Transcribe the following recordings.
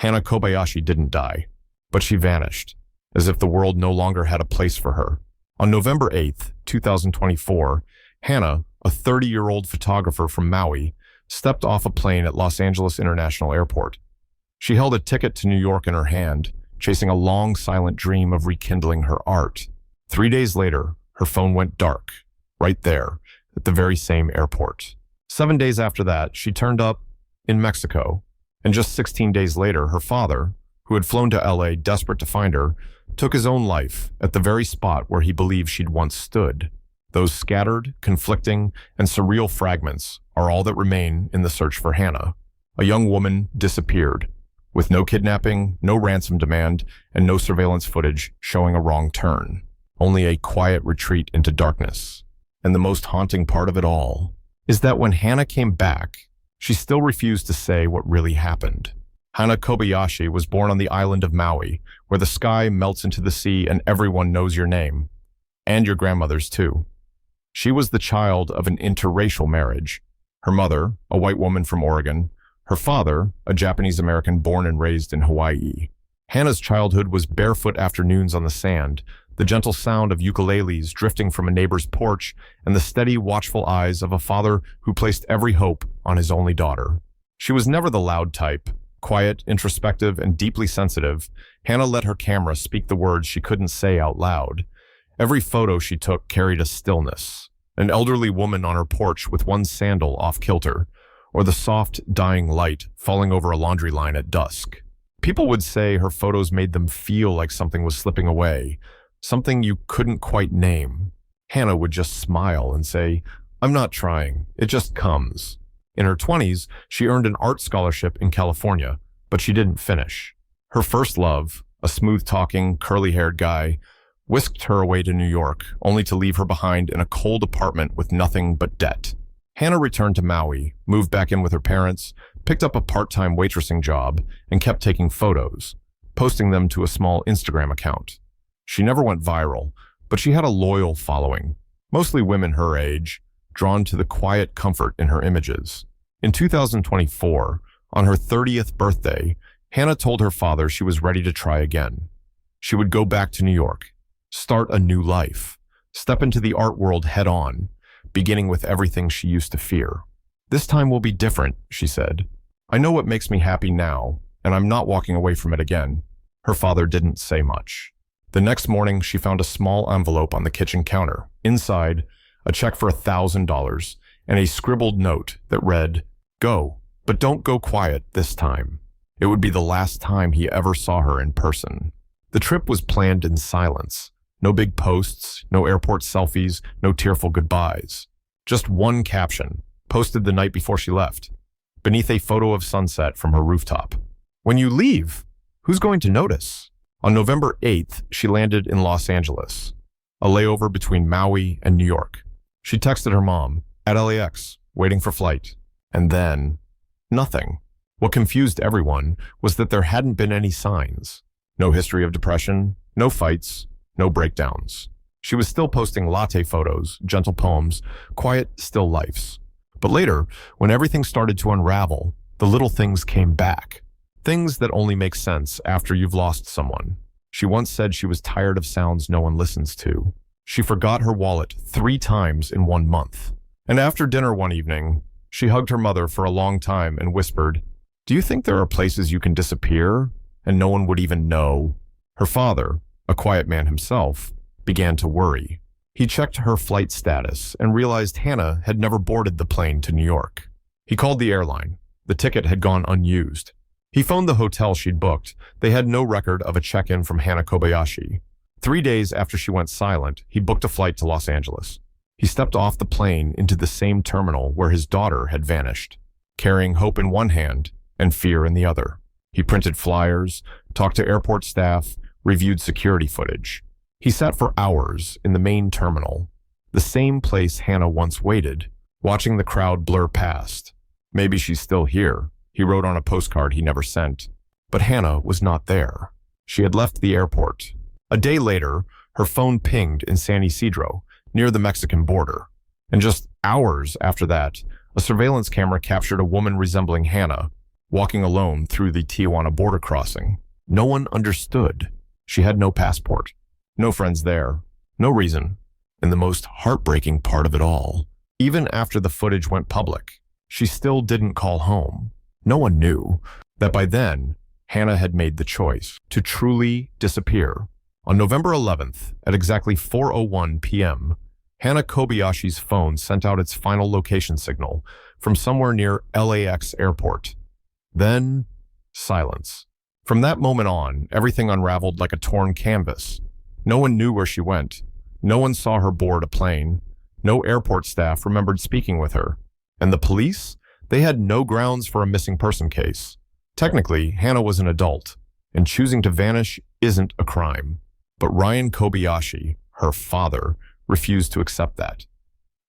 Hannah Kobayashi didn't die, but she vanished, as if the world no longer had a place for her. On November 8th, 2024, Hannah, a 30-year-old photographer from Maui, stepped off a plane at Los Angeles International Airport. She held a ticket to New York in her hand, chasing a long, silent dream of rekindling her art. 3 days later, her phone went dark, right there, at the very same airport. 7 days after that, she turned up in Mexico, and just 16 days later, her father, who had flown to LA desperate to find her, took his own life at the very spot where he believed she'd once stood. Those scattered, conflicting, and surreal fragments are all that remain in the search for Hannah. A young woman disappeared, with no kidnapping, no ransom demand, and no surveillance footage showing a wrong turn. Only a quiet retreat into darkness. And the most haunting part of it all is that when Hannah came back, she still refused to say what really happened. Hannah Kobayashi was born on the island of Maui, where the sky melts into the sea and everyone knows your name. And your grandmother's too. She was the child of an interracial marriage. Her mother, a white woman from Oregon, her father, a Japanese-American born and raised in Hawaii. Hannah's childhood was barefoot afternoons on the sand, the gentle sound of ukuleles drifting from a neighbor's porch, and the steady, watchful eyes of a father who placed every hope on his only daughter. She was never the loud type. Quiet, introspective, and deeply sensitive, Hannah let her camera speak the words she couldn't say out loud. Every photo she took carried a stillness. An elderly woman on her porch with one sandal off-kilter, or the soft, dying light falling over a laundry line at dusk. People would say her photos made them feel like something was slipping away, something you couldn't quite name. Hannah would just smile and say, "I'm not trying, it just comes." In her 20s, she earned an art scholarship in California, but she didn't finish. Her first love, a smooth-talking, curly-haired guy, whisked her away to New York, only to leave her behind in a cold apartment with nothing but debt. Hannah returned to Maui, moved back in with her parents, picked up a part-time waitressing job, and kept taking photos, posting them to a small Instagram account. She never went viral, but she had a loyal following, mostly women her age, drawn to the quiet comfort in her images. In 2024, on her 30th birthday, Hannah told her father she was ready to try again. She would go back to New York, start a new life, step into the art world head-on, beginning with everything she used to fear. "This time will be different," she said. "I know what makes me happy now, and I'm not walking away from it again." Her father didn't say much. The next morning, she found a small envelope on the kitchen counter. Inside, a check for $1,000 and a scribbled note that read, "Go, but don't go quiet this time." It would be the last time he ever saw her in person. The trip was planned in silence. No big posts, no airport selfies, no tearful goodbyes. Just one caption, posted the night before she left, beneath a photo of sunset from her rooftop. "When you leave, who's going to notice?" On November 8th, she landed in Los Angeles, a layover between Maui and New York. She texted her mom, at LAX, waiting for flight. And then, nothing. What confused everyone was that there hadn't been any signs. No history of depression, no fights, no breakdowns. She was still posting latte photos, gentle poems, quiet, still lifes. But later, when everything started to unravel, the little things came back. Things that only make sense after you've lost someone. She once said she was tired of sounds no one listens to. She forgot her wallet 3 times in 1 month. And after dinner one evening, she hugged her mother for a long time and whispered, "Do you think there are places you can disappear and no one would even know?" Her father, a quiet man himself, began to worry. He checked her flight status and realized Hannah had never boarded the plane to New York. He called the airline. The ticket had gone unused. He phoned the hotel she'd booked. They had no record of a check-in from Hannah Kobayashi. 3 days after she went silent, he booked a flight to Los Angeles. He stepped off the plane into the same terminal where his daughter had vanished, carrying hope in one hand and fear in the other. He printed flyers, talked to airport staff, reviewed security footage. He sat for hours in the main terminal, the same place Hannah once waited, watching the crowd blur past. "Maybe she's still here," he wrote on a postcard he never sent. But Hannah was not there. She had left the airport. A day later, her phone pinged in San Isidro, near the Mexican border. And just hours after that, a surveillance camera captured a woman resembling Hannah, walking alone through the Tijuana border crossing. No one understood. She had no passport, no friends there, no reason. And the most heartbreaking part of it all, even after the footage went public, she still didn't call home. No one knew that by then, Hannah had made the choice to truly disappear. On November 11th, at exactly 4:01 p.m., Hannah Kobayashi's phone sent out its final location signal from somewhere near LAX Airport. Then, silence. From that moment on, everything unraveled like a torn canvas. No one knew where she went. No one saw her board a plane. No airport staff remembered speaking with her. And the police? They had no grounds for a missing person case. Technically, Hannah was an adult, and choosing to vanish isn't a crime. But Ryan Kobayashi, her father, refused to accept that.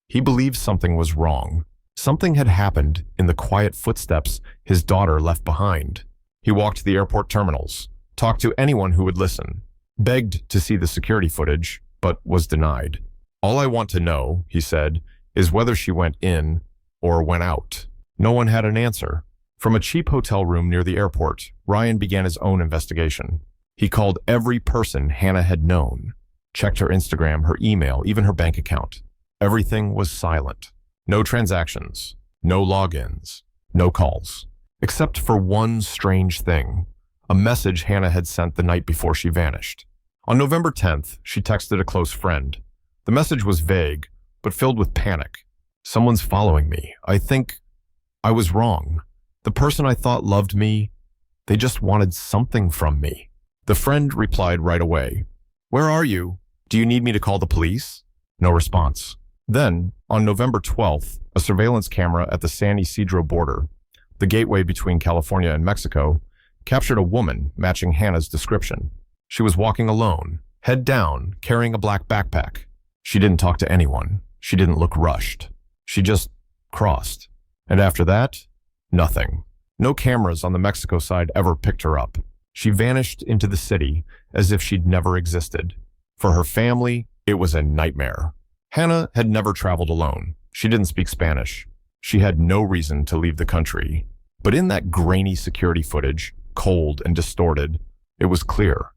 He believed something was wrong. Something had happened in the quiet footsteps his daughter left behind. He walked to the airport terminals, talked to anyone who would listen, begged to see the security footage, but was denied. "All I want to know," he said, "is whether she went in or went out." No one had an answer. From a cheap hotel room near the airport, Ryan began his own investigation. He called every person Hannah had known, checked her Instagram, her email, even her bank account. Everything was silent. No transactions, no logins, no calls, except for one strange thing, a message Hannah had sent the night before she vanished. On November 10th, she texted a close friend. The message was vague, but filled with panic. "Someone's following me. I think I was wrong. The person I thought loved me, they just wanted something from me." The friend replied right away. "Where are you? Do you need me to call the police?" No response. Then, on November 12th, a surveillance camera at the San Ysidro border, the gateway between California and Mexico, captured a woman matching Hannah's description. She was walking alone, head down, carrying a black backpack. She didn't talk to anyone. She didn't look rushed. She just crossed. And after that, nothing. No cameras on the Mexico side ever picked her up. She vanished into the city as if she'd never existed. For her family, it was a nightmare. Hannah had never traveled alone. She didn't speak Spanish. She had no reason to leave the country. But in that grainy security footage, cold and distorted, it was clear.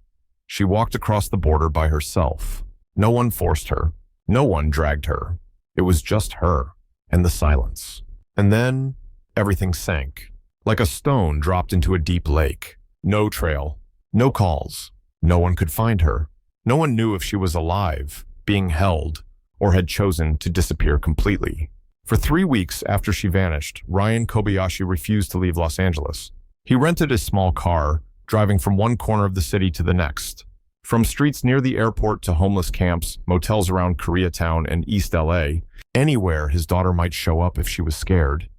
She walked across the border by herself. No one forced her. No one dragged her. It was just her and the silence. And then everything sank, like a stone dropped into a deep lake. No trail, no calls. No one could find her. No one knew if she was alive, being held, or had chosen to disappear completely. For 3 weeks after she vanished, Ryan Kobayashi refused to leave Los Angeles. He rented a small car, driving from one corner of the city to the next. From streets near the airport to homeless camps, motels around Koreatown and East LA, anywhere his daughter might show up if she was scared,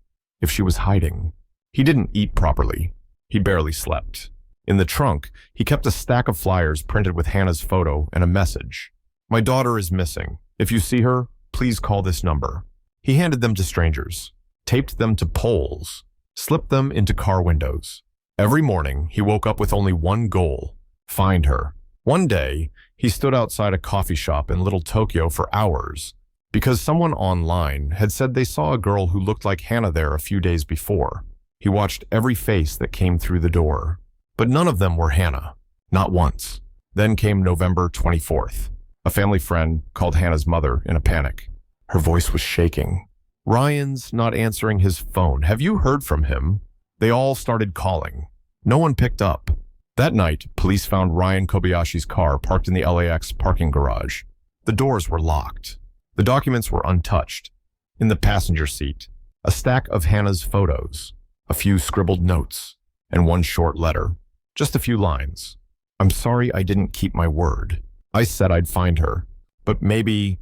if she was hiding. He didn't eat properly. He barely slept. In the trunk, he kept a stack of flyers printed with Hannah's photo and a message. "My daughter is missing. If you see her, please call this number." He handed them to strangers, taped them to poles, slipped them into car windows. Every morning, he woke up with only one goal: find her. One day, he stood outside a coffee shop in Little Tokyo for hours because someone online had said they saw a girl who looked like Hannah there a few days before. He watched every face that came through the door, but none of them were Hannah, not once. Then came November 24th. A family friend called Hannah's mother in a panic. Her voice was shaking. "Ryan's not answering his phone. Have you heard from him?" They all started calling. No one picked up. That night, police found Ryan Kobayashi's car parked in the LAX parking garage. The doors were locked. The documents were untouched. In the passenger seat, a stack of Hannah's photos, a few scribbled notes, and one short letter. Just a few lines. "I'm sorry I didn't keep my word. I said I'd find her, but maybe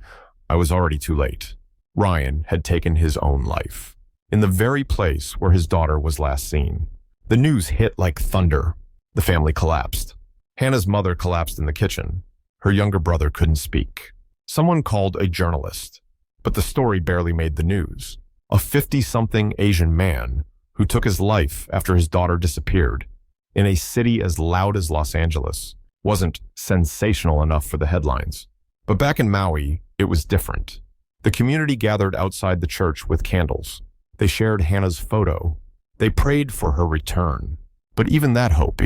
I was already too late." Ryan had taken his own life, in the very place where his daughter was last seen. The news hit like thunder. The family collapsed. Hannah's mother collapsed in the kitchen. Her younger brother couldn't speak. Someone called a journalist, but the story barely made the news. A 50-something Asian man who took his life after his daughter disappeared in a city as loud as Los Angeles wasn't sensational enough for the headlines. But back in Maui, it was different. The community gathered outside the church with candles. They shared Hannah's photo. They prayed for her return. But even that hope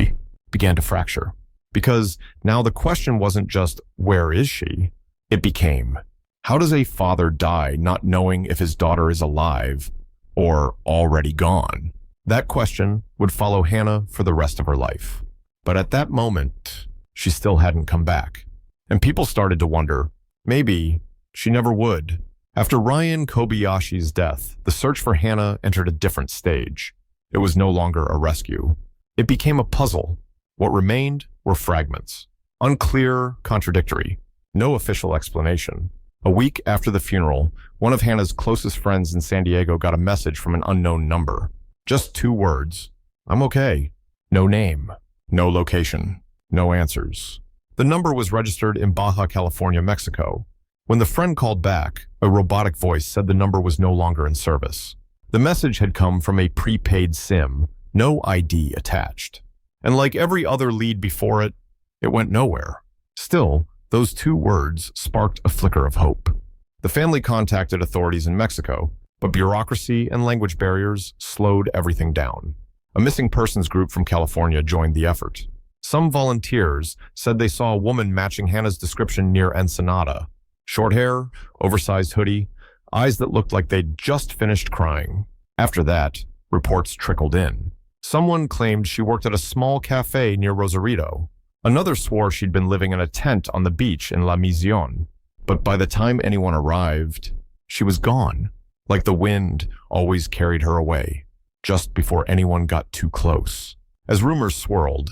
began to fracture. Because now the question wasn't just, where is she? It became, how does a father die not knowing if his daughter is alive or already gone? That question would follow Hannah for the rest of her life. But at that moment, she still hadn't come back. And people started to wonder, maybe she never would. After Ryan Kobayashi's death, the search for Hannah entered a different stage. It was no longer a rescue. It became a puzzle. What remained were fragments. Unclear, contradictory. No official explanation. A week after the funeral, one of Hannah's closest friends in San Diego got a message from an unknown number. Just 2 words. I'm okay. No name. No location. No answers. The number was registered in Baja California, Mexico. When the friend called back, a robotic voice said the number was no longer in service. The message had come from a prepaid SIM, no ID attached. And like every other lead before it, it went nowhere. Still, those 2 words sparked a flicker of hope. The family contacted authorities in Mexico, but bureaucracy and language barriers slowed everything down. A missing persons group from California joined the effort. Some volunteers said they saw a woman matching Hannah's description near Ensenada. Short hair, oversized hoodie, eyes that looked like they'd just finished crying. After that, reports trickled in. Someone claimed she worked at a small cafe near Rosarito. Another swore she'd been living in a tent on the beach in La Misión. But by the time anyone arrived, she was gone, like the wind always carried her away, just before anyone got too close. As rumors swirled,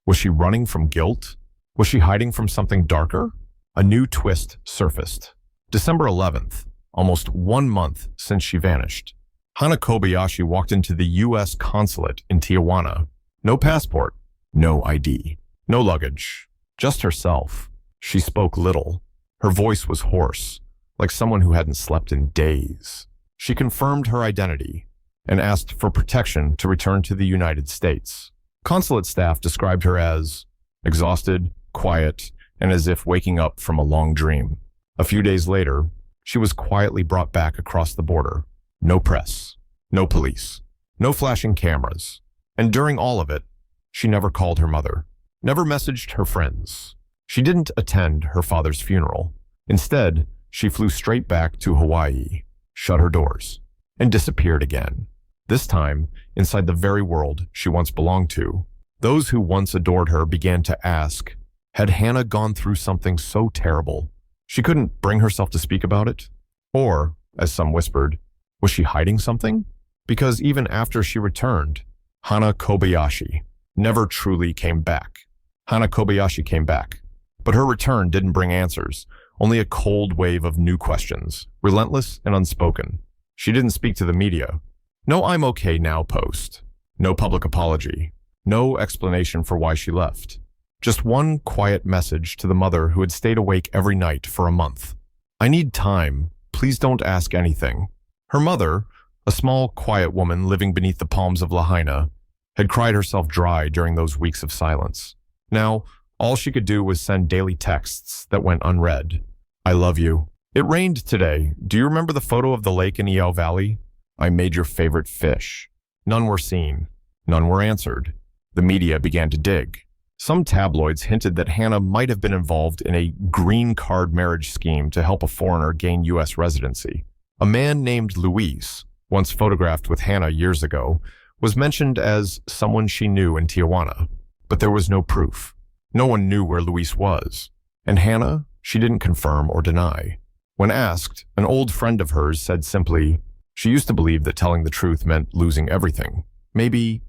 was she running from guilt? Was she hiding from something darker? A new twist surfaced. December 11th, almost 1 month since she vanished. Hannah Kobayashi walked into the U.S. consulate in Tijuana. No passport, no ID, no luggage, just herself. She spoke little. Her voice was hoarse, like someone who hadn't slept in days. She confirmed her identity and asked for protection to return to the United States. Consulate staff described her as exhausted, quiet, and as if waking up from a long dream. A few days later, she was quietly brought back across the border. No press, no police, no flashing cameras. And during all of it, she never called her mother, never messaged her friends. She didn't attend her father's funeral. Instead, she flew straight back to Hawaii, shut her doors, and disappeared again. This time, inside the very world she once belonged to. Those who once adored her began to ask, had Hannah gone through something so terrible she couldn't bring herself to speak about it? Or, as some whispered, was she hiding something? Because even after she returned, Hannah Kobayashi never truly came back. Hannah Kobayashi came back, but her return didn't bring answers, only a cold wave of new questions, relentless and unspoken. She didn't speak to the media. No "I'm okay now" post. No public apology. No explanation for why she left. Just one quiet message to the mother who had stayed awake every night for a month. I need time. Please don't ask anything. Her mother, a small, quiet woman living beneath the palms of Lahaina, had cried herself dry during those weeks of silence. Now, all she could do was send daily texts that went unread. I love you. It rained today. Do you remember the photo of the lake in Eo Valley? I made your favorite fish. None were seen. None were answered. The media began to dig. Some tabloids hinted that Hannah might have been involved in a green card marriage scheme to help a foreigner gain U.S. residency. A man named Luis, once photographed with Hannah years ago, was mentioned as someone she knew in Tijuana. But there was no proof. No one knew where Luis was. And Hannah, she didn't confirm or deny. When asked, an old friend of hers said simply, she used to believe that telling the truth meant losing everything. Maybe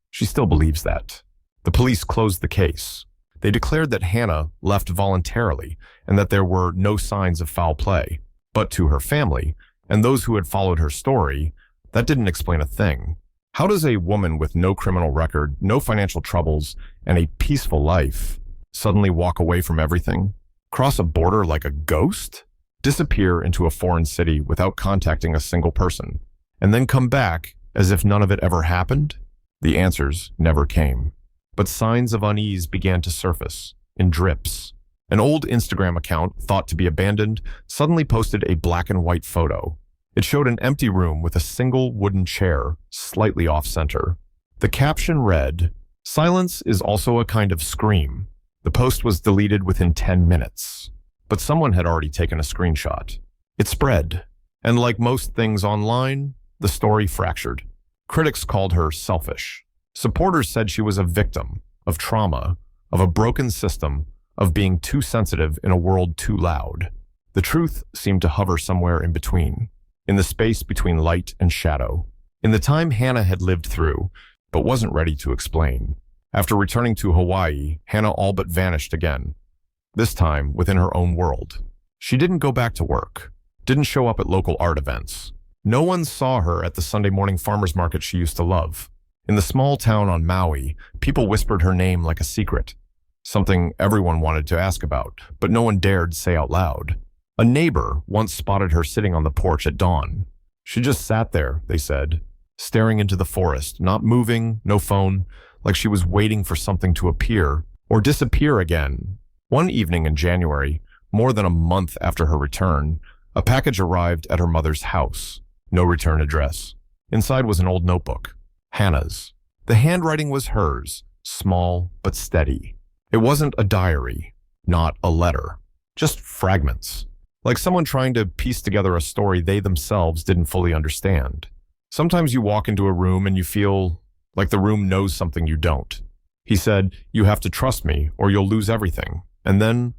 she still believes that. The police closed the case. They declared that Hannah left voluntarily and that there were no signs of foul play. But to her family, and those who had followed her story, that didn't explain a thing. How does a woman with no criminal record, no financial troubles, and a peaceful life suddenly walk away from everything? Cross a border like a ghost? Disappear into a foreign city without contacting a single person, and then come back as if none of it ever happened? The answers never came. But signs of unease began to surface, in drips. An old Instagram account, thought to be abandoned, suddenly posted a black and white photo. It showed an empty room with a single wooden chair, slightly off-center. The caption read, "Silence is also a kind of scream." The post was deleted within 10 minutes, but someone had already taken a screenshot. It spread, and like most things online, the story fractured. Critics called her selfish. Supporters said she was a victim of trauma, of a broken system, of being too sensitive in a world too loud. The truth seemed to hover somewhere in between, in the space between light and shadow, in the time Hannah had lived through, but wasn't ready to explain. After returning to Hawaii, Hannah all but vanished again, this time within her own world. She didn't go back to work, didn't show up at local art events. No one saw her at the Sunday morning farmers market she used to love. In the small town on Maui, people whispered her name like a secret, something everyone wanted to ask about, but no one dared say out loud. A neighbor once spotted her sitting on the porch at dawn. She just sat there, they said, staring into the forest, not moving, no phone, like she was waiting for something to appear or disappear again. One evening in January, more than a month after her return, a package arrived at her mother's house. No return address. Inside was an old notebook, Hannah's. The handwriting was hers, small but steady. It wasn't a diary, not a letter, just fragments, like someone trying to piece together a story they themselves didn't fully understand. Sometimes you walk into a room and you feel like the room knows something you don't. He said, "You have to trust me or you'll lose everything." And then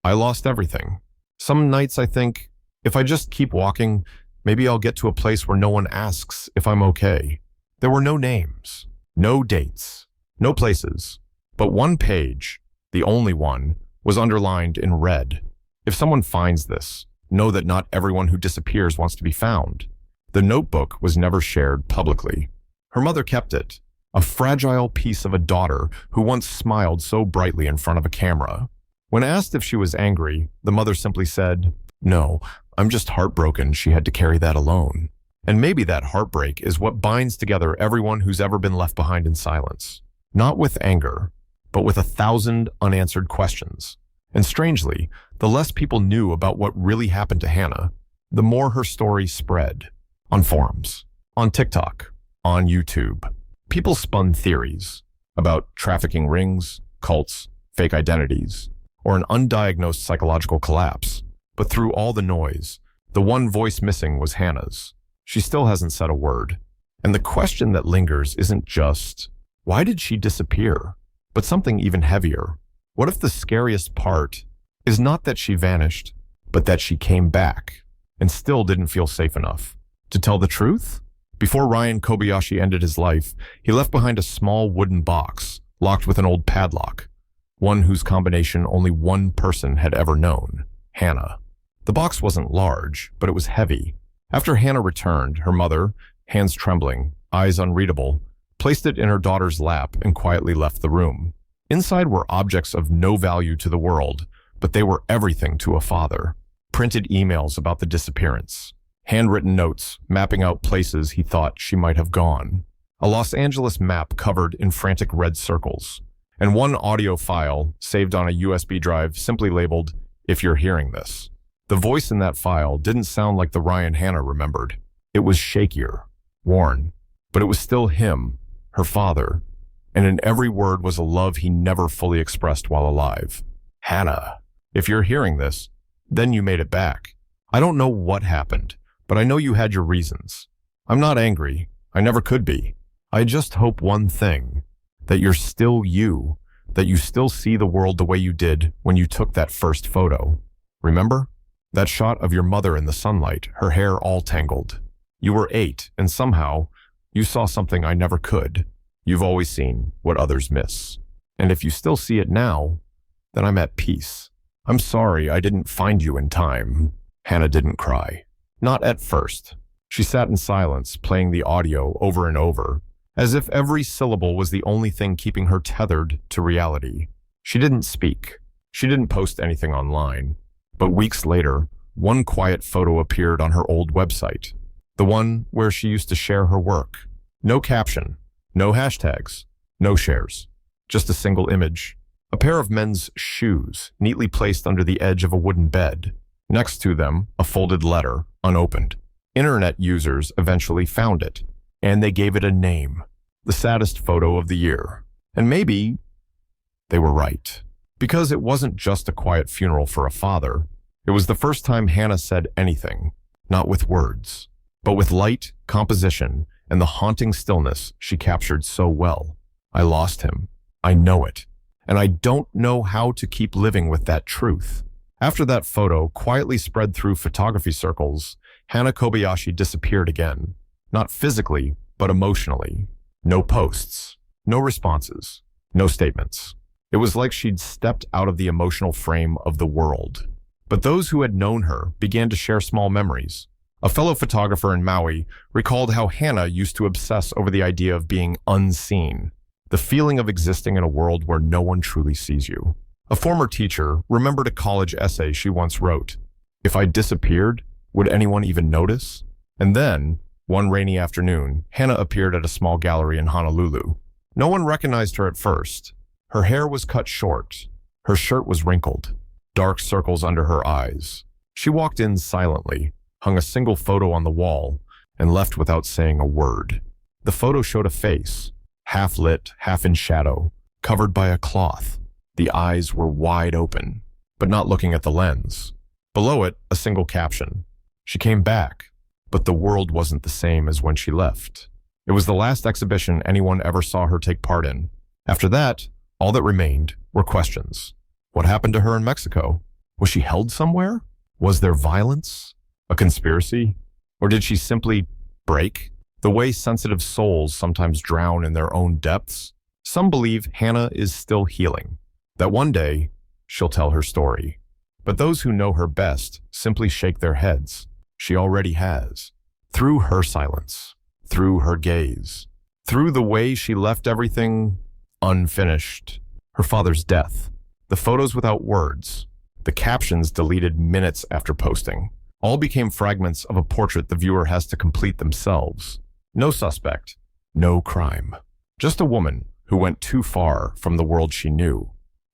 I lost everything. Some nights I think, if I just keep walking, maybe I'll get to a place where no one asks if I'm okay. There were no names, no dates, no places, but one page, the only one, was underlined in red. If someone finds this, know that not everyone who disappears wants to be found. The notebook was never shared publicly. Her mother kept it, a fragile piece of a daughter who once smiled so brightly in front of a camera. When asked if she was angry, the mother simply said, "No, I'm just heartbroken she had to carry that alone." And maybe that heartbreak is what binds together everyone who's ever been left behind in silence. Not with anger, but with 1,000 unanswered questions. And strangely, the less people knew about what really happened to Hannah, the more her story spread. On forums, on TikTok, on YouTube. People spun theories about trafficking rings, cults, fake identities, or an undiagnosed psychological collapse. But through all the noise, the one voice missing was Hannah's. She still hasn't said a word. And the question that lingers isn't just, why did she disappear? But something even heavier. What if the scariest part is not that she vanished, but that she came back and still didn't feel safe enough? To tell the truth, before Ryan Kobayashi ended his life, he left behind a small wooden box locked with an old padlock, one whose combination only one person had ever known, Hannah. The box wasn't large, but it was heavy. After Hannah returned, her mother, hands trembling, eyes unreadable, placed it in her daughter's lap and quietly left the room. Inside were objects of no value to the world, but they were everything to a father. Printed emails about the disappearance, handwritten notes mapping out places he thought she might have gone, a Los Angeles map covered in frantic red circles, and one audio file saved on a USB drive simply labeled, "If you're hearing this." The voice in that file didn't sound like the Ryan Hannah remembered. It was shakier, worn, but it was still him, her father, and in every word was a love he never fully expressed while alive. "Hannah, if you're hearing this, then you made it back. I don't know what happened, but I know you had your reasons. I'm not angry. I never could be. I just hope one thing, that you're still you, that you still see the world the way you did when you took that first photo. Remember? That shot of your mother in the sunlight, her hair all tangled. You were 8, and somehow, you saw something I never could. You've always seen what others miss. And if you still see it now, then I'm at peace. I'm sorry I didn't find you in time." Hannah didn't cry. Not at first. She sat in silence, playing the audio over and over, as if every syllable was the only thing keeping her tethered to reality. She didn't speak. She didn't post anything online. But weeks later, one quiet photo appeared on her old website, the one where she used to share her work. No caption, no hashtags, no shares, just a single image. A pair of men's shoes neatly placed under the edge of a wooden bed. Next to them, a folded letter, unopened. Internet users eventually found it, and they gave it a name, the saddest photo of the year. And maybe they were right. Because it wasn't just a quiet funeral for a father. It was the first time Hannah said anything, not with words, but with light, composition, and the haunting stillness she captured so well. I lost him. I know it. And I don't know how to keep living with that truth. After that photo quietly spread through photography circles, Hannah Kobayashi disappeared again. Not physically, but emotionally. No posts, no responses, no statements. It was like she'd stepped out of the emotional frame of the world. But those who had known her began to share small memories. A fellow photographer in Maui recalled how Hannah used to obsess over the idea of being unseen, the feeling of existing in a world where no one truly sees you. A former teacher remembered a college essay she once wrote. If I disappeared, would anyone even notice? And then, one rainy afternoon, Hannah appeared at a small gallery in Honolulu. No one recognized her at first. Her hair was cut short. Her shirt was wrinkled, dark circles under her eyes. She walked in silently, hung a single photo on the wall, and left without saying a word. The photo showed a face, half lit, half in shadow, covered by a cloth. The eyes were wide open, but not looking at the lens. Below it, a single caption. She came back, but the world wasn't the same as when she left. It was the last exhibition anyone ever saw her take part in. After that, all that remained were questions. What happened to her in Mexico? Was she held somewhere? Was there violence? A conspiracy? Or did she simply break? The way sensitive souls sometimes drown in their own depths. Some believe Hannah is still healing, that one day she'll tell her story. But those who know her best simply shake their heads. She already has. Through her silence, through her gaze, through the way she left everything unfinished. Her father's death, the photos without words, the captions deleted minutes after posting, all became fragments of a portrait the viewer has to complete themselves. No suspect, no crime. Just a woman who went too far from the world she knew.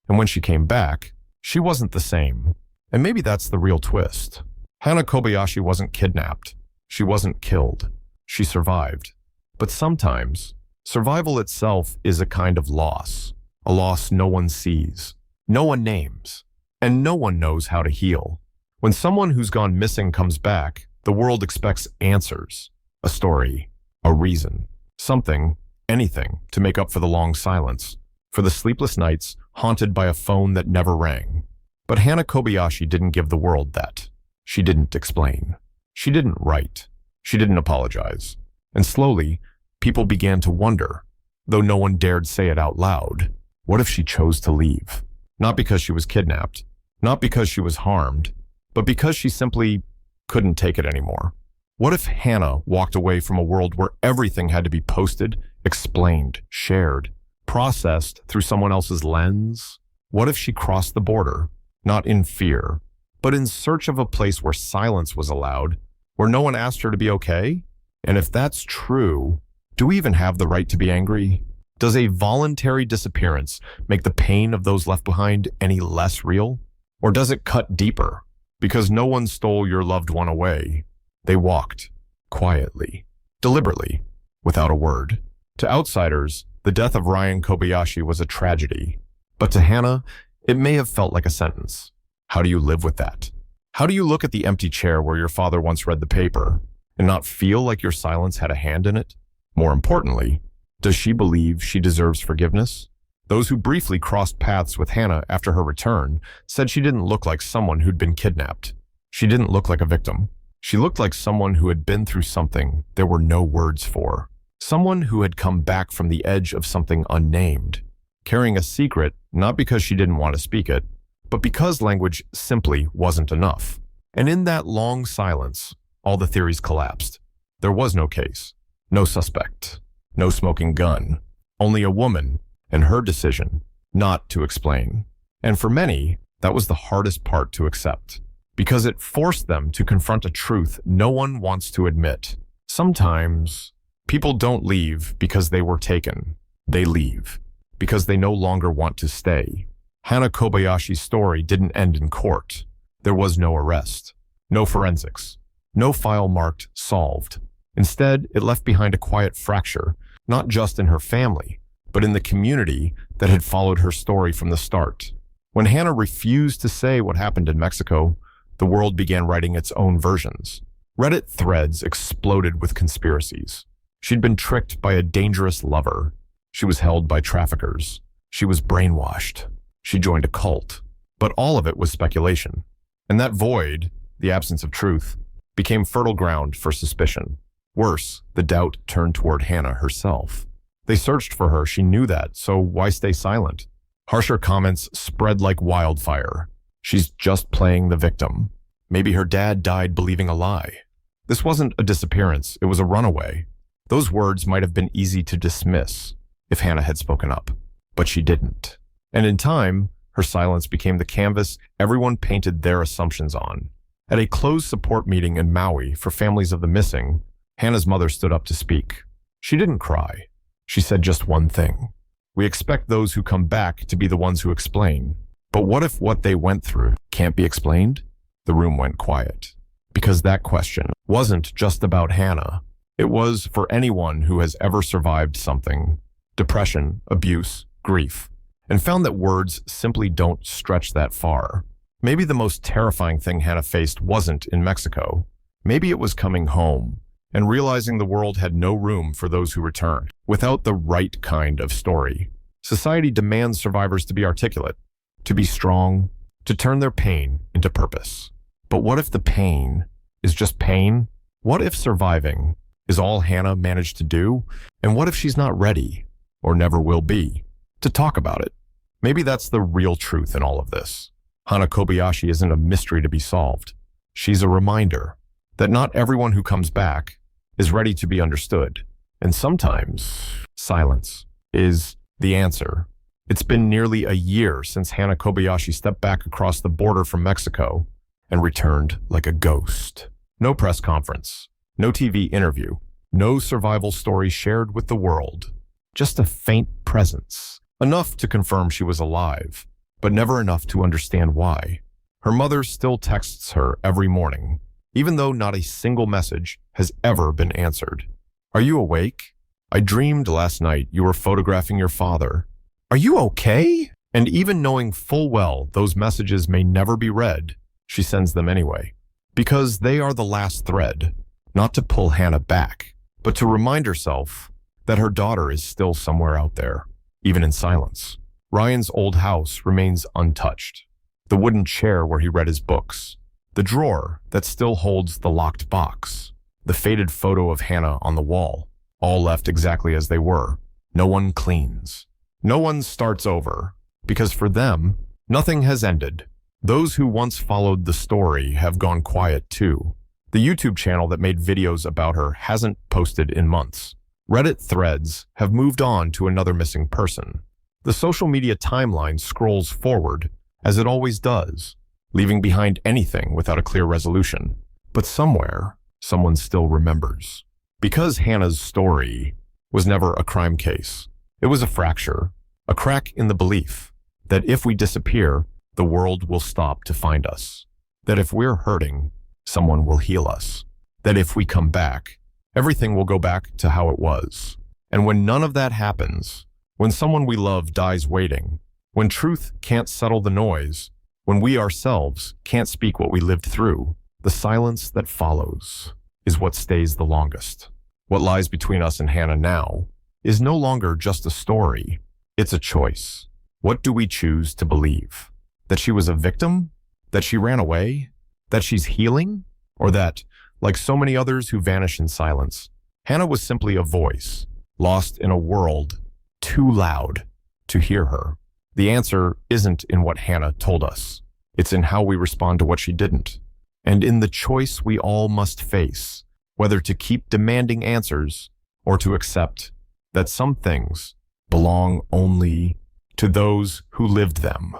And when she came back, she wasn't the same. And maybe that's the real twist. Hannah Kobayashi wasn't kidnapped. She wasn't killed. She survived. But sometimes, survival itself is a kind of loss. A loss no one sees, no one names, and no one knows how to heal. When someone who's gone missing comes back, the world expects answers. A story, a reason, something, anything to make up for the long silence, for the sleepless nights haunted by a phone that never rang. But Hannah Kobayashi didn't give the world that. She didn't explain. She didn't write. She didn't apologize. And slowly, people began to wonder, though no one dared say it out loud. What if she chose to leave? Not because she was kidnapped, not because she was harmed, but because she simply couldn't take it anymore. What if Hannah walked away from a world where everything had to be posted, explained, shared, processed through someone else's lens? What if she crossed the border, not in fear, but in search of a place where silence was allowed, where no one asked her to be okay? And if that's true, do we even have the right to be angry? Does a voluntary disappearance make the pain of those left behind any less real? Or does it cut deeper? Because no one stole your loved one away. They walked, quietly, deliberately, without a word. To outsiders, the death of Ryan Kobayashi was a tragedy. But to Hannah, it may have felt like a sentence. How do you live with that? How do you look at the empty chair where your father once read the paper and not feel like your silence had a hand in it? More importantly, does she believe she deserves forgiveness? Those who briefly crossed paths with Hannah after her return said she didn't look like someone who'd been kidnapped. She didn't look like a victim. She looked like someone who had been through something there were no words for. Someone who had come back from the edge of something unnamed, carrying a secret not because she didn't want to speak it, but because language simply wasn't enough. And in that long silence, all the theories collapsed. There was no case, no suspect, no smoking gun, only a woman and her decision not to explain. And for many, that was the hardest part to accept, because it forced them to confront a truth no one wants to admit. Sometimes, people don't leave because they were taken. They leave because they no longer want to stay. Hannah Kobayashi's story didn't end in court. There was no arrest, no forensics, No file marked solved. Instead, it left behind a quiet fracture, not just in her family, but in the community that had followed her story from the start. When Hannah refused to say what happened in Mexico, the world began writing its own versions. Reddit threads exploded with conspiracies. She'd been tricked by a dangerous lover. She was held by traffickers. She was brainwashed. She joined a cult. But all of it was speculation. And that void, the absence of truth, became fertile ground for suspicion. Worse, the doubt turned toward Hannah herself. They searched for her, she knew that, so why stay silent? Harsher comments spread like wildfire. She's just playing the victim. Maybe her dad died believing a lie. This wasn't a disappearance, it was a runaway. Those words might have been easy to dismiss if Hannah had spoken up, but she didn't. And in time, her silence became the canvas everyone painted their assumptions on. At a closed support meeting in Maui for families of the missing, Hannah's mother stood up to speak. She didn't cry. She said just one thing. We expect those who come back to be the ones who explain. But what if what they went through can't be explained? The room went quiet. Because that question wasn't just about Hannah. It was for anyone who has ever survived something. Depression, abuse, grief. And found that words simply don't stretch that far. Maybe the most terrifying thing Hannah faced wasn't in Mexico. Maybe it was coming home and realizing the world had no room for those who return. Without the right kind of story, society demands survivors to be articulate, to be strong, to turn their pain into purpose. But what if the pain is just pain? What if surviving is all Hannah managed to do? And what if she's not ready, or never will be, to talk about it? Maybe that's the real truth in all of this. Hannah Kobayashi isn't a mystery to be solved. She's a reminder that not everyone who comes back is ready to be understood. And sometimes silence is the answer. It's been nearly a year since Hannah Kobayashi stepped back across the border from Mexico and returned like a ghost. No press conference, no TV interview, no survival story shared with the world. Just a faint presence, enough to confirm she was alive, but never enough to understand why. Her mother still texts her every morning, even though not a single message has ever been answered. Are you awake? I dreamed last night you were photographing your father. Are you okay? And even knowing full well those messages may never be read, she sends them anyway. Because they are the last thread, not to pull Hannah back, but to remind herself that her daughter is still somewhere out there, even in silence. Ryan's old house remains untouched. The wooden chair where he read his books. The drawer that still holds the locked box. The faded photo of Hannah on the wall. All left exactly as they were. No one cleans. No one starts over. Because for them, nothing has ended. Those who once followed the story have gone quiet too. The YouTube channel that made videos about her hasn't posted in months. Reddit threads have moved on to another missing person. The social media timeline scrolls forward, as it always does, leaving behind anything without a clear resolution. But somewhere, someone still remembers. Because Hannah's story was never a crime case, it was a fracture, a crack in the belief that if we disappear, the world will stop to find us. That if we're hurting, someone will heal us. That if we come back, everything will go back to how it was. And when none of that happens, when someone we love dies waiting, when truth can't settle the noise, when we ourselves can't speak what we lived through, the silence that follows is what stays the longest. What lies between us and Hannah now is no longer just a story, it's a choice. What do we choose to believe? That she was a victim? That she ran away? That she's healing? Or that, like so many others who vanish in silence, Hannah was simply a voice, lost in a world too loud to hear her? The answer isn't in what Hannah told us. It's in how we respond to what she didn't. And in the choice we all must face, whether to keep demanding answers or to accept that some things belong only to those who lived them.